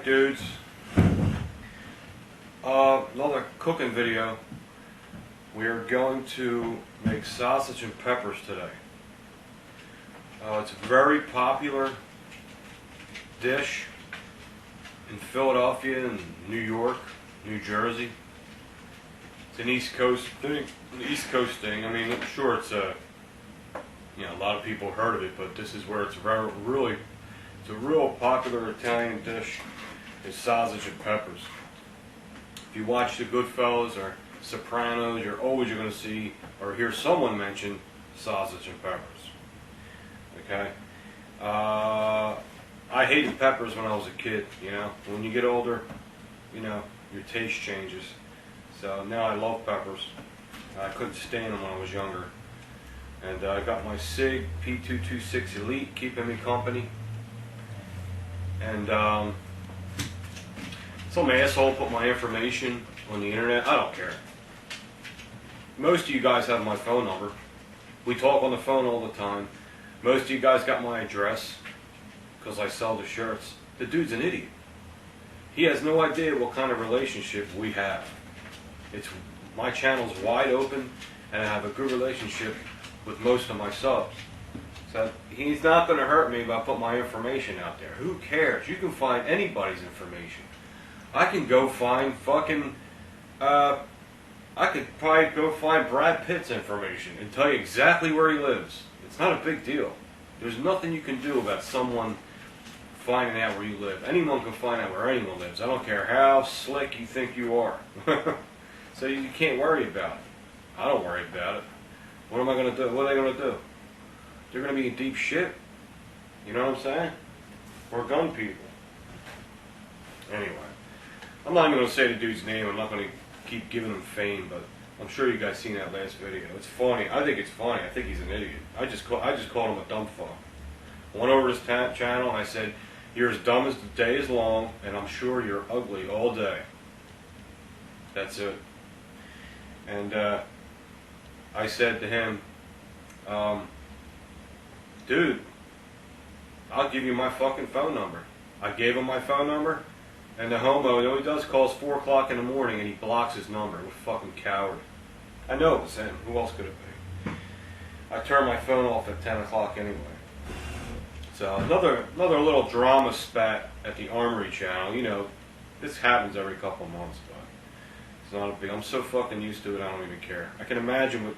Alright dudes, another cooking video. We are going to make sausage and peppers today. It's a very popular dish in Philadelphia and New York, New Jersey. It's an East Coast thing. I mean, I'm sure it's a lot of people heard of it, but this is where it's it's a real popular Italian dish. Is sausage and peppers. If you watch the Goodfellas or Sopranos, you're going to see or hear someone mention sausage and peppers. Okay. I hated peppers when I was a kid. When you get older, your taste changes. So now I love peppers. I couldn't stand them when I was younger. And I got my SIG P226 Elite keeping me company. And some asshole put my information on the internet. I don't care. Most of you guys have my phone number. We talk on the phone all the time. Most of you guys got my address because I sell the shirts. The dude's an idiot. He has no idea what kind of relationship we have. My channel's wide open, and I have a good relationship with most of my subs. So he's not going to hurt me by putting my information out there. Who cares? You can find anybody's information. I can go find fucking, I could probably go find Brad Pitt's information and tell you exactly where he lives. It's not a big deal. There's nothing you can do about someone finding out where you live. Anyone can find out where anyone lives. I don't care how slick you think you are. So you can't worry about it. I don't worry about it. What am I going to do? What are they going to do? They're going to be in deep shit. You know what I'm saying? We're gun people. Anyway. I'm not even going to say the dude's name. I'm not going to keep giving him fame, but I'm sure you guys seen that last video. It's funny. I think it's funny. I think he's an idiot. I just called him a dumb fuck. I went over his channel and I said, "You're as dumb as the day is long, and I'm sure you're ugly all day." That's it. And I said to him, "Dude, I'll give you my fucking phone number." I gave him my phone number. And the homo, all he does calls 4 o'clock in the morning and he blocks his number. What a fucking coward. I know it was him. Who else could it be? I turned my phone off at 10 o'clock anyway. So another little drama spat at the Armory channel. This happens every couple of months, but it's not a big. I'm so fucking used to it, I don't even care. I can imagine what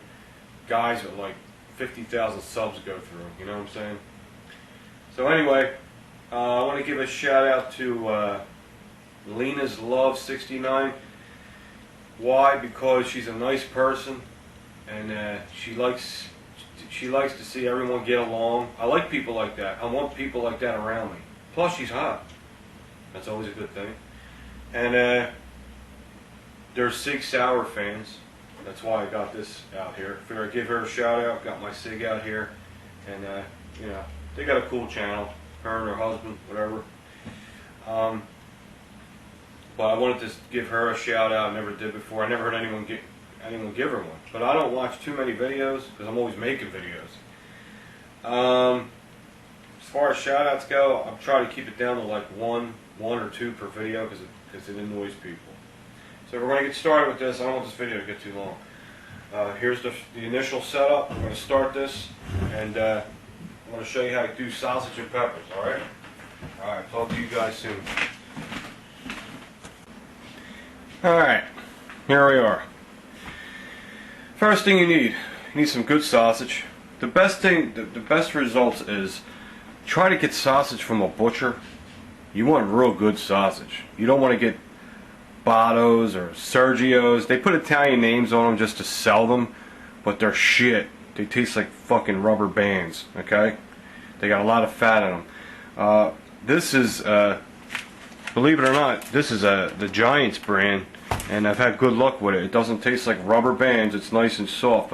guys with like 50,000 subs go through. You know what I'm saying? So anyway, I want to give a shout out to Lena's Love 69. Why? Because she's a nice person, and she likes to see everyone get along. I like people like that. I want people like that around me. Plus, she's hot. That's always a good thing. And there's Sig Sauer fans. That's why I got this out here. Figured I'd give her a shout out. Got my Sig out here, and they got a cool channel. Her and her husband, whatever. But I wanted to give her a shout out. I never did before. I never heard anyone give her one. But I don't watch too many videos because I'm always making videos. As far as shout outs go, I'm trying to keep it down to like one or two per video because it annoys people. So we're going to get started with this. I don't want this video to get too long. Here's the initial setup. I'm going to start this, and I'm going to show you how to do sausage and peppers. Alright? Alright, talk to you guys soon. Alright, here we are. First thing you need some good sausage. The best results is try to get sausage from a butcher. You want real good sausage. You don't want to get Botto's or Sergio's. They put Italian names on them just to sell them, but they're shit. They taste like fucking rubber bands, okay? They got a lot of fat in them. This is, believe it or not, this is the Giants brand, and I've had good luck with it. It doesn't taste like rubber bands. It's nice and soft.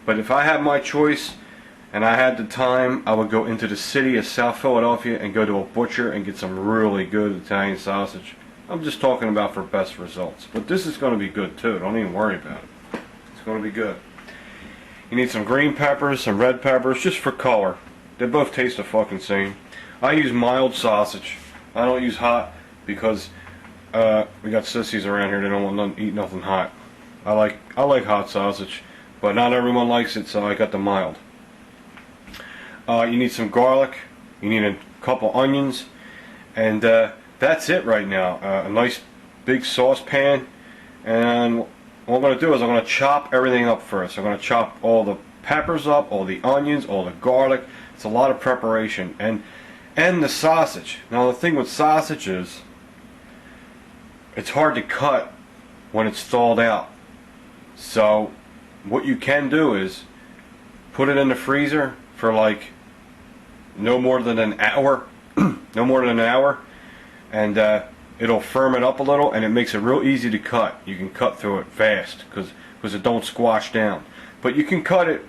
But if I had my choice and I had the time, I would go into the city of South Philadelphia and go to a butcher and get some really good Italian sausage. I'm just talking about for best results. But this is going to be good too. Don't even worry about it. It's going to be good. You need some green peppers, some red peppers, just for color. They both taste the fucking same. I use mild sausage. I don't use hot because we got sissies around here that don't want to eat nothing hot. I like hot sausage, but not everyone likes it, so I got the mild. You need some garlic, you need a couple onions, and that's it right now. A nice big saucepan, and what I'm going to do is I'm going to chop everything up first. I'm going to chop all the peppers up, all the onions, all the garlic. It's a lot of preparation, and the sausage. Now the thing with sausage is it's hard to cut when it's thawed out. So what you can do is put it in the freezer for like no more than an hour, and it'll firm it up a little, and it makes it real easy to cut. You can cut through it fast because it don't squash down. But you can cut it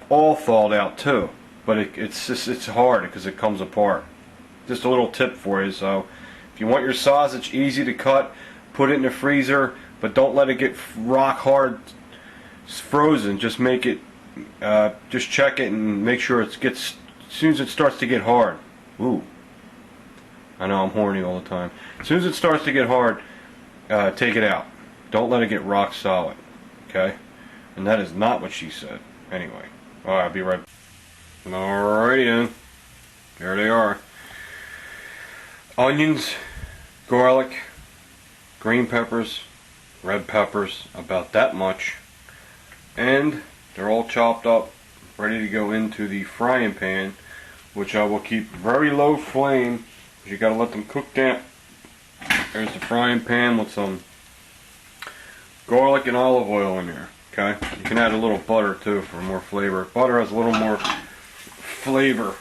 all thawed out too. But it's hard because it comes apart. Just a little tip for you. So if you want your sausage easy to cut, put it in the freezer, but don't let it get rock hard frozen. Just make it, just check it and make sure it gets, as soon as it starts to get hard. Ooh, I know I'm horny all the time. As soon as it starts to get hard, take it out. Don't let it get rock solid. Okay? And that is not what she said. Anyway, alright, I'll be right back. Alrighty then. There they are. Onions, garlic, green peppers, red peppers, about that much. And they're all chopped up, ready to go into the frying pan, which I will keep very low flame, because you gotta let them cook down. There's the frying pan with some garlic and olive oil in there. Okay, you can add a little butter too for more flavor. Butter has a little more flavor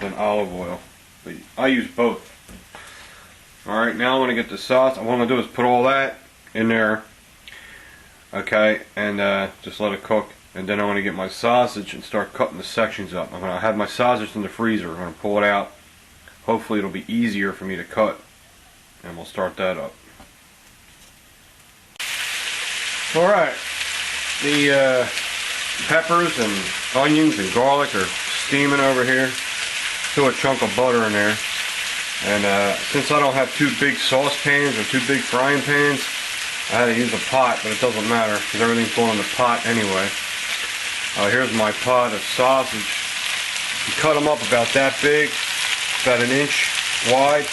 than olive oil, but I use both. Alright, now I'm going to get the sauce. What I'm going to do is put all that in there, okay, and just let it cook. And then I'm going to get my sausage and start cutting the sections up. I'm going to have my sausage in the freezer. I'm going to pull it out. Hopefully it'll be easier for me to cut, and we'll start that up. Alright, the peppers and onions and garlic are steaming over here. Threw a chunk of butter in there. And since I don't have two big saucepans or two big frying pans, I had to use a pot, but it doesn't matter because everything's going in the pot anyway. Here's my pot of sausage. You cut them up about that big, about an inch wide.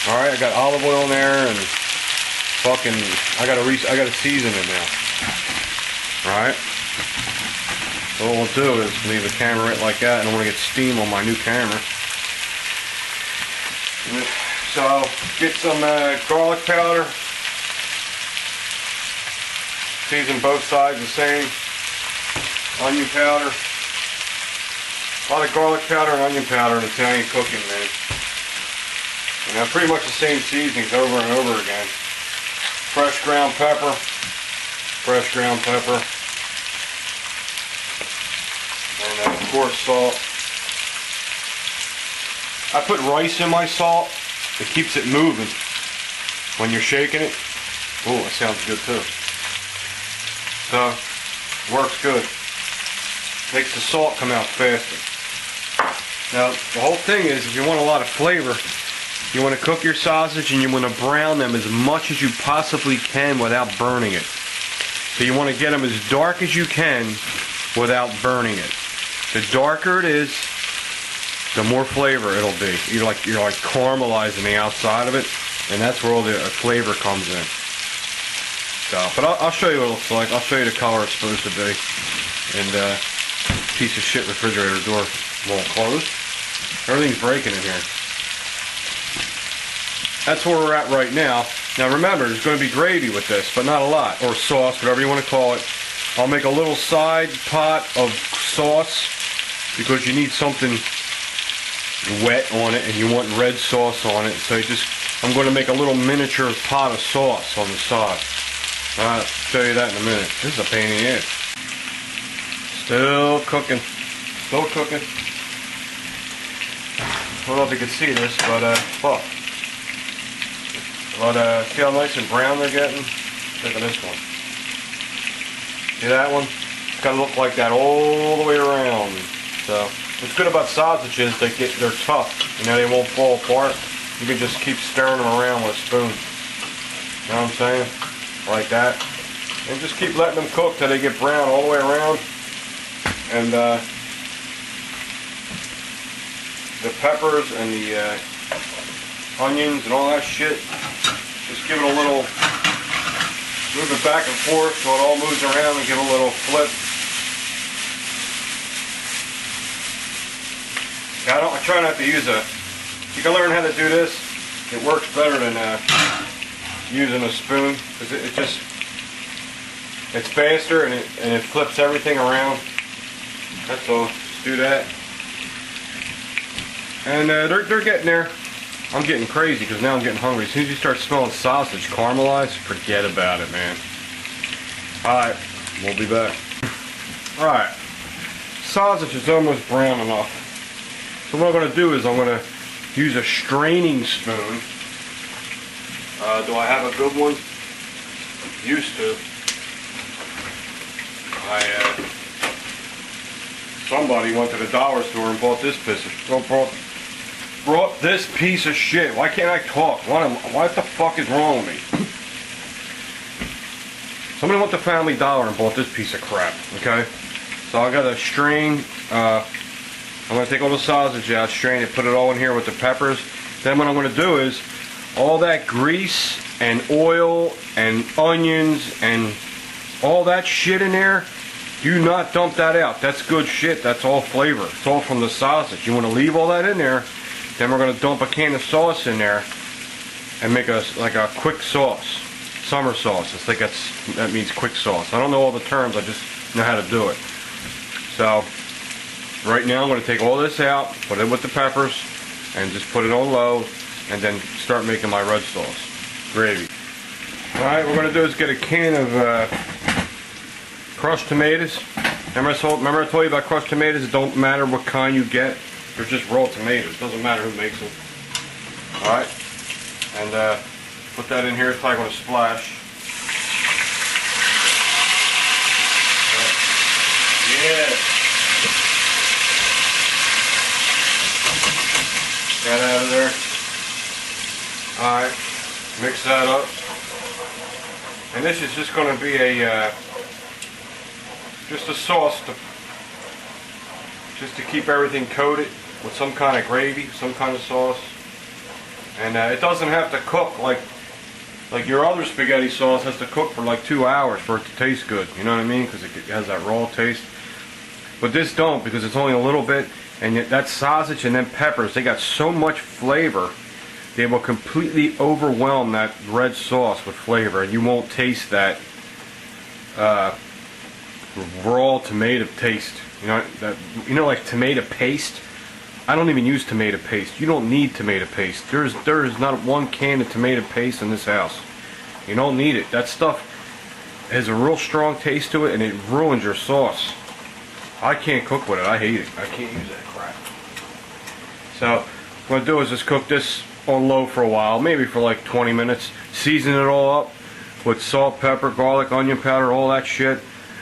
Alright, I got olive oil in there and fucking, I gotta season it now. Alright. So what we'll do is leave the camera right like that, and I want to get steam on my new camera. So get some garlic powder. Season both sides the same. Onion powder. A lot of garlic powder and onion powder in Italian cooking, man. And pretty much the same seasonings over and over again. Fresh ground pepper. Fresh ground pepper. And of course salt. I put rice in my salt. It keeps it moving when you're shaking it. Oh, that sounds good too. So, works good. Makes the salt come out faster. Now, the whole thing is, if you want a lot of flavor, you want to cook your sausage and you want to brown them as much as you possibly can without burning it. So you want to get them as dark as you can without burning it. The darker it is, the more flavor it'll be. You're like caramelizing the outside of it, and that's where all the flavor comes in. So, but I'll show you what it looks like. I'll show you the color it's supposed to be. And piece of shit refrigerator door won't close. Everything's breaking in here. That's where we're at right now. Now remember, there's going to be gravy with this, but not a lot, or sauce, whatever you want to call it. I'll make a little side pot of sauce because you need something wet on it, and you want red sauce on it. So I'm going to make a little miniature pot of sauce on the side. I'll show you that in a minute. This is a pain in the ass. Still cooking. Still cooking. I don't know if you can see this, but fuck. But see how nice and brown they're getting? Look at this one. See that one? It's got to look like that all the way around. So What's good about sausages, they're tough. You know, they won't fall apart. You can just keep stirring them around with a spoon. You know what I'm saying? Like that. And just keep letting them cook till they get brown all the way around. And the peppers and the onions and all that shit, just give it a little, move it back and forth so it all moves around and give it a little flip. I try not to use you can learn how to do this. It works better than using a spoon, because it's faster and it flips everything around. That's all. Just do that. And they're getting there. I'm getting crazy because now I'm getting hungry. As soon as you start smelling sausage caramelized, forget about it, man. Alright, we'll be back. Alright, sausage is almost brown enough. So what I'm going to do is I'm going to use a straining spoon. Do I have a good one? Used to. Somebody went to the dollar store and bought this brought this piece of shit. Why can't I talk? What the fuck is wrong with me? Somebody went to Family Dollar and bought this piece of crap. Okay, so I got to strain. I'm going to take all the sausage out, strain it, put it all in here with the peppers. Then what I'm going to do is, all that grease and oil and onions and all that shit in there, do not dump that out. That's good shit. That's all flavor. It's all from the sausage. You want to leave all that in there. Then we're going to dump a can of sauce in there and make like a quick sauce. Summer sauce. I think that means quick sauce. I don't know all the terms. I just know how to do it. So right now I'm going to take all this out, put it with the peppers, and just put it on low, and then start making my red sauce. Gravy. Alright, what we're going to do is get a can of crushed tomatoes. Remember I told you about crushed tomatoes? It don't matter what kind you get. They're just raw tomatoes. It doesn't matter who makes them. Alright. And put that in here. It's probably going to splash. Yeah. That out of there. Alright, mix that up. And this is just going to be just a sauce just to keep everything coated with some kind of gravy, some kind of sauce. And it doesn't have to cook like your other spaghetti sauce has to cook for like 2 hours for it to taste good. You know what I mean? Because it has that raw taste. But this don't, because it's only a little bit. And that sausage and then peppers, they got so much flavor, they will completely overwhelm that red sauce with flavor, and you won't taste that raw tomato taste. You know, like tomato paste. I don't even use tomato paste. You don't need tomato paste. There is not one can of tomato paste in this house. You don't need it. That stuff has a real strong taste to it, and it ruins your sauce. I can't cook with it. I hate it. I can't use that crap. So what I'm going to do is just cook this on low for a while, maybe for like 20 minutes. Season it all up with salt, pepper, garlic, onion powder, all that shit,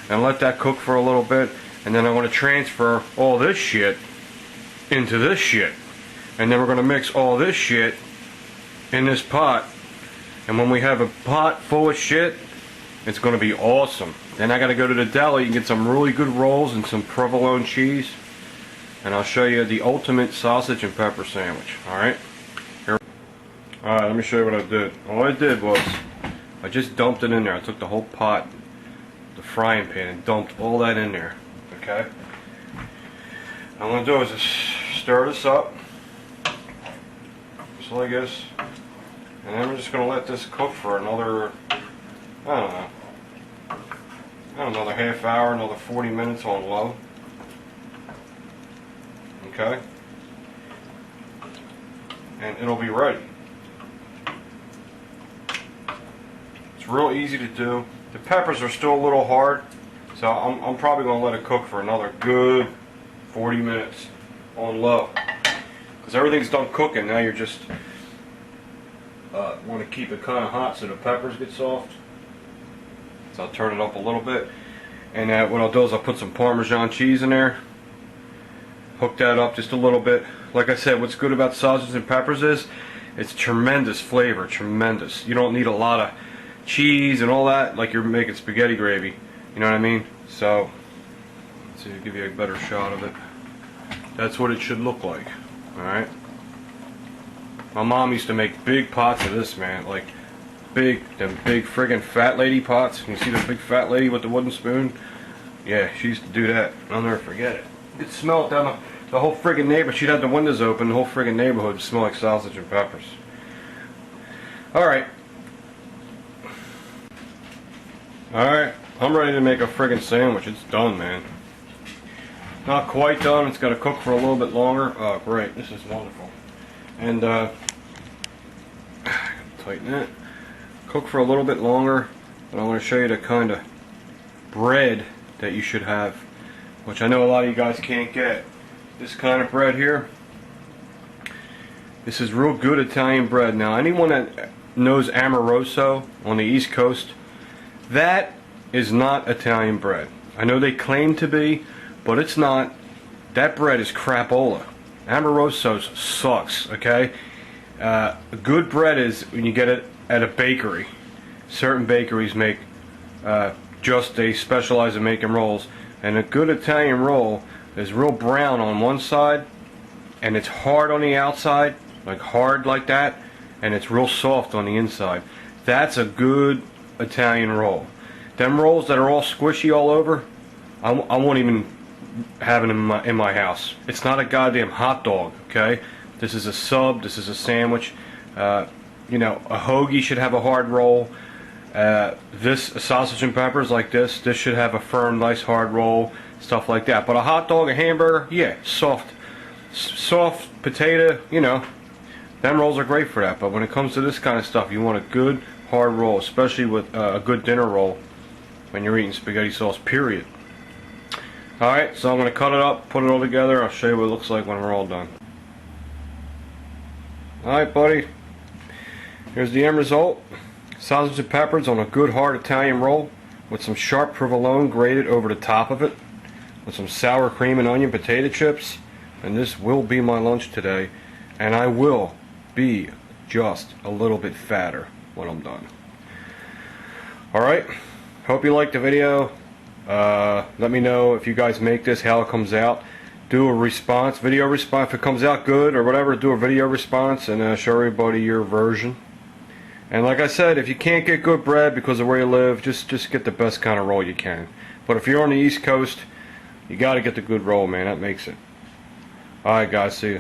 and let that cook for a little bit. And then I'm going to transfer all this shit into this shit. And then we're going to mix all this shit in this pot. And when we have a pot full of shit, it's going to be awesome. Then I got to go to the deli and get some really good rolls and some provolone cheese. And I'll show you the ultimate sausage and pepper sandwich. Alright? Alright, let me show you what I did. All I did was, I just dumped it in there. I took the whole pot, the frying pan, and dumped all that in there. Okay? What I'm going to do is just stir this up. Just like this. And then we're just going to let this cook for another, another half hour, another 40 minutes on low. Okay? And it'll be ready. It's real easy to do. The peppers are still a little hard, so I'm probably going to let it cook for another good 40 minutes on low. Because everything's done cooking, now you're just want to keep it kind of hot so the peppers get soft. So I'll turn it up a little bit. And what I'll do is I'll put some Parmesan cheese in there. Hook that up just a little bit. Like I said, what's good about sausages and peppers is it's tremendous flavor, tremendous. You don't need a lot of cheese and all that like you're making spaghetti gravy. You know what I mean? So, let's see, I'll give you a better shot of it. That's what it should look like. Alright? My mom used to make big pots of this, man. Like, them big friggin' fat lady pots. You see the big fat lady with the wooden spoon? Yeah, she used to do that. I'll never forget it. You could smell it down the whole friggin' neighborhood. She'd have the windows open, the whole friggin' neighborhood would smell like sausage and peppers. Alright. Alright, I'm ready to make a friggin' sandwich. It's done, man. Not quite done. It's got to cook for a little bit longer. Oh, great. This is wonderful. And, tighten that. Cook for a little bit longer, but I want to show you the kind of bread that you should have, which I know a lot of you guys can't get. This kind of bread here, this is real good Italian bread. Now, anyone that knows Amoroso on the East Coast, that is not Italian bread. I know they claim to be, but it's not. That bread is crapola. Amoroso's sucks, okay? Good bread is when you get it at a bakery. Certain bakeries make they specialize in making rolls, and a good Italian roll is real brown on one side and it's hard on the outside, like hard like that, and it's real soft on the inside. That's a good Italian roll. Them rolls that are all squishy all over, I won't even have it in my house. It's not a goddamn hot dog, okay? This is a sub, this is a sandwich. You know, a hoagie should have a hard roll. This sausage and peppers like this should have a firm, nice hard roll, stuff like that. But a hot dog, a hamburger, yeah, soft potato, you know, them rolls are great for that. But when it comes to this kind of stuff, you want a good hard roll, especially with a good dinner roll when you're eating spaghetti sauce, period. Alright, so I'm going to cut it up, put it all together. I'll show you what it looks like when we're all done. Alright, buddy. Here's the end result. Sausage and peppers on a good hard Italian roll with some sharp provolone grated over the top of it, with some sour cream and onion potato chips. And this will be my lunch today, and I will be just a little bit fatter when I'm done. Alright, hope you liked the video. Let me know if you guys make this, how it comes out. Do a response, video response. If it comes out good or whatever, do a video response and show everybody your version. And like I said, if you can't get good bread because of where you live, just get the best kind of roll you can. But if you're on the East Coast, you got to get the good roll, man. That makes it. Alright guys, see you.